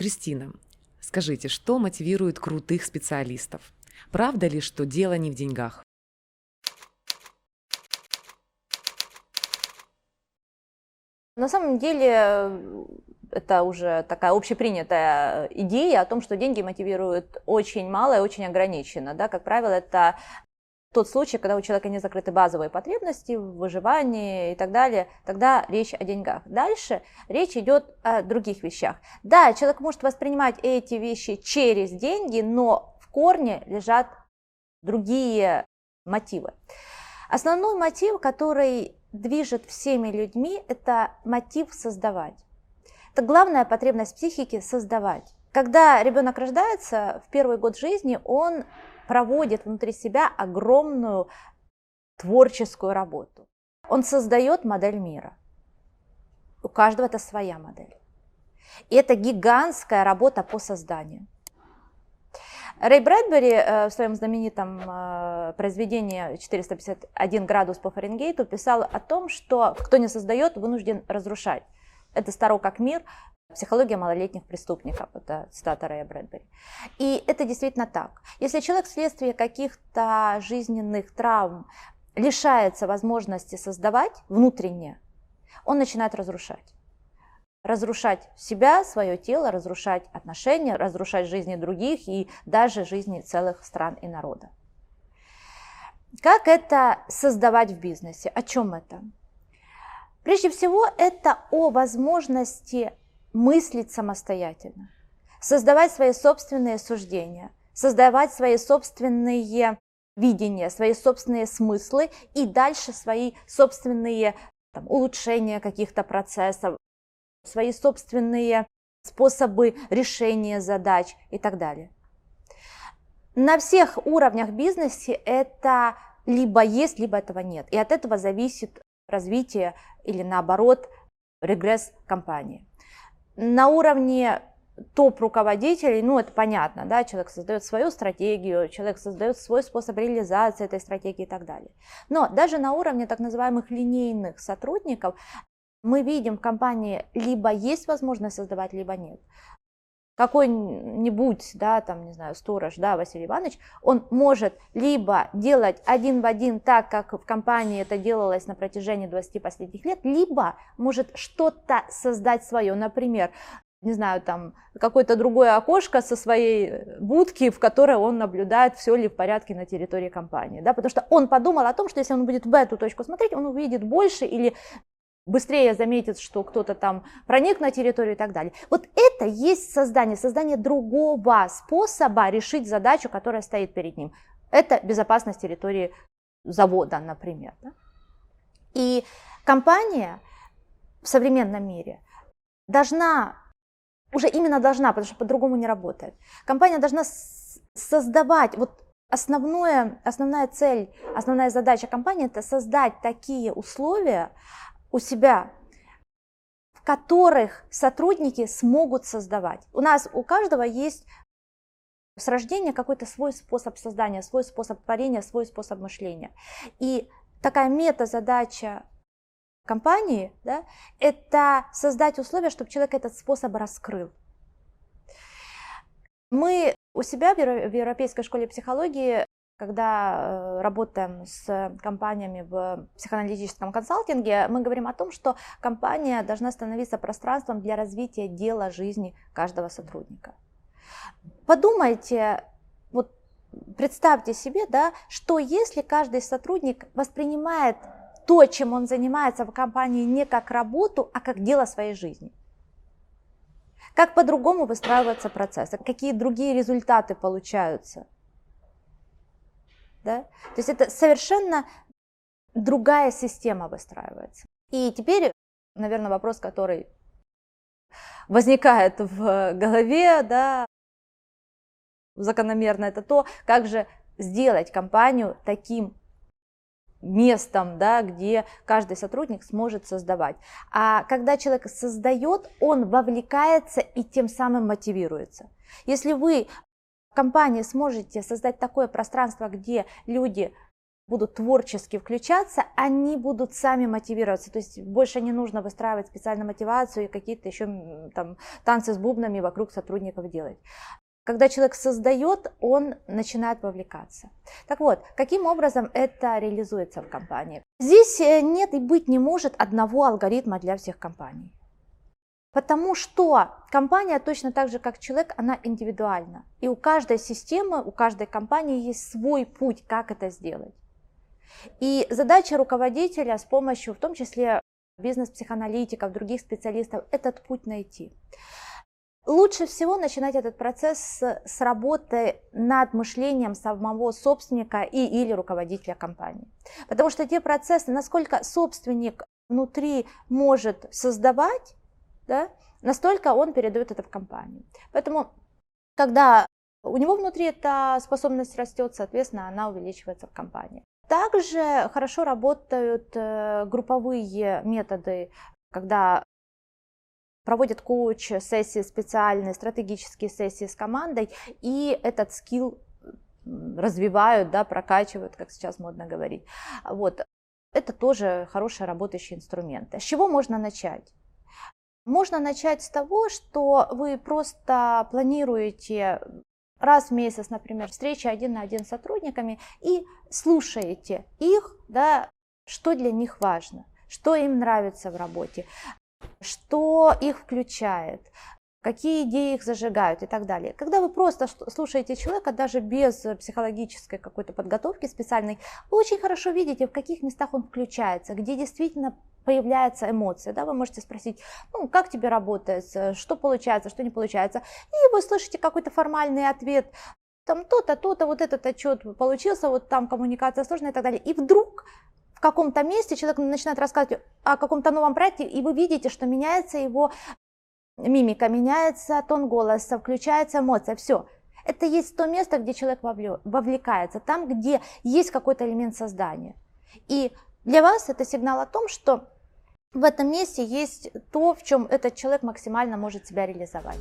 Кристина, скажите, что мотивирует крутых специалистов? Правда ли, что дело не в деньгах? На самом деле, это уже такая общепринятая идея о том, что деньги мотивируют очень мало и очень ограниченно. Да? Как правило, это тот случай, когда у человека не закрыты базовые потребности в выживании и так далее, тогда речь о деньгах. Дальше речь идет о других вещах. Да, человек может воспринимать эти вещи через деньги, но в корне лежат другие мотивы. Основной мотив, который движет всеми людьми, это мотив создавать. Это главная потребность психики – создавать. Когда ребенок рождается, в первый год жизни он проводит внутри себя огромную творческую работу. Он создает модель мира. У каждого это своя модель. И это гигантская работа по созданию. Рэй Брэдбери в своем знаменитом произведении «451 градус по Фаренгейту» писал о том, что кто не создает, вынужден разрушать. Это старо как мир, психология малолетних преступников, это цитата Рэя Брэдбери. И это действительно так. Если человек вследствие каких-то жизненных травм лишается возможности создавать внутренне, он начинает разрушать. Разрушать себя, свое тело, разрушать отношения, разрушать жизни других и даже жизни целых стран и народов. Как это создавать в бизнесе? О чем это? Прежде всего, это о возможности мыслить самостоятельно, создавать свои собственные суждения, создавать свои собственные видения, свои собственные смыслы и дальше свои собственные улучшения каких-то процессов, свои собственные способы решения задач и так далее. На всех уровнях бизнеса это либо есть, либо этого нет. И от этого зависит развитие или наоборот регресс компании. На уровне топ-руководителей, это понятно, да, человек создает свою стратегию, человек создает свой способ реализации этой стратегии и так далее. Но даже на уровне так называемых линейных сотрудников мы видим в компании либо есть возможность создавать, либо нет. Какой-нибудь, сторож, Василий Иванович, он может либо делать один в один так, как в компании это делалось на протяжении 20 последних лет, либо может что-то создать свое, например, какое-то другое окошко со своей будки, в которой он наблюдает, все ли в порядке на территории компании. Да? Потому что он подумал о том, что если он будет в эту точку смотреть, он увидит больше или быстрее заметит, что кто-то там проник на территорию и так далее. Вот это есть создание другого способа решить задачу, которая стоит перед ним. Это безопасность территории завода, например. Да? И компания в современном мире должна, потому что по-другому не работает. Компания должна создавать, основная цель, основная задача компании – это создать такие условия у себя, в которых сотрудники смогут создавать. У каждого есть с рождения какой-то свой способ создания, свой способ творения, свой способ мышления. И такая мета-задача компании, да, это создать условия, чтобы человек этот способ раскрыл. Мы у себя в Европейской школе психологии, когда работаем с компаниями в психоаналитическом консалтинге, мы говорим о том, что компания должна становиться пространством для развития дела жизни каждого сотрудника. Подумайте, представьте себе, да, что если каждый сотрудник воспринимает то, чем он занимается в компании, не как работу, а как дело своей жизни. Как по-другому выстраиваются процессы, какие другие результаты получаются. Да? То есть это совершенно другая система выстраивается. И теперь, наверное, вопрос, который возникает в голове, да, закономерно, это то, как же сделать компанию таким местом, да, где каждый сотрудник сможет создавать. А когда человек создает, он вовлекается и тем самым мотивируется. Если вы в компании сможете создать такое пространство, где люди будут творчески включаться, они будут сами мотивироваться. То есть больше не нужно выстраивать специальную мотивацию и какие-то еще там танцы с бубнами вокруг сотрудников делать. Когда человек создает, он начинает вовлекаться. Так вот, каким образом это реализуется в компании? Здесь нет и быть не может одного алгоритма для всех компаний. Потому что компания точно так же, как человек, она индивидуальна. И у каждой системы, у каждой компании есть свой путь, как это сделать. И задача руководителя с помощью, в том числе бизнес-психоаналитиков, других специалистов, этот путь найти. Лучше всего начинать этот процесс с работы над мышлением самого собственника или руководителя компании. Потому что те процессы, насколько собственник внутри может создавать, да, настолько он передает это в компанию. Поэтому, когда у него внутри эта способность растет, соответственно, она увеличивается в компании. Также хорошо работают групповые методы, когда проводят коуч-сессии специальные, стратегические сессии с командой, и этот скилл развивают, да, прокачивают, как сейчас модно говорить. Вот. Это тоже хороший работающий инструмент. С чего можно начать? Можно начать с того, что вы просто планируете раз в месяц, например, встречи 1 на 1 с сотрудниками и слушаете их, да, что для них важно, что им нравится в работе, что их включает, какие идеи их зажигают и так далее. Когда вы просто слушаете человека, даже без психологической какой-то подготовки специальной, вы очень хорошо видите, в каких местах он включается, где действительно появляется эмоция. Да? Вы можете спросить, ну, как тебе работает, что получается, что не получается. И вы слышите какой-то формальный ответ, там то-то, то-то, вот этот отчет получился, вот там коммуникация сложная и так далее. И вдруг в каком-то месте человек начинает рассказывать о каком-то новом проекте, и вы видите, что меняется его мимика, меняется тон голоса, включается эмоция, все. Это есть то место, где человек вовлекается, там, где есть какой-то элемент создания. И для вас это сигнал о том, что в этом месте есть то, в чем этот человек максимально может себя реализовать.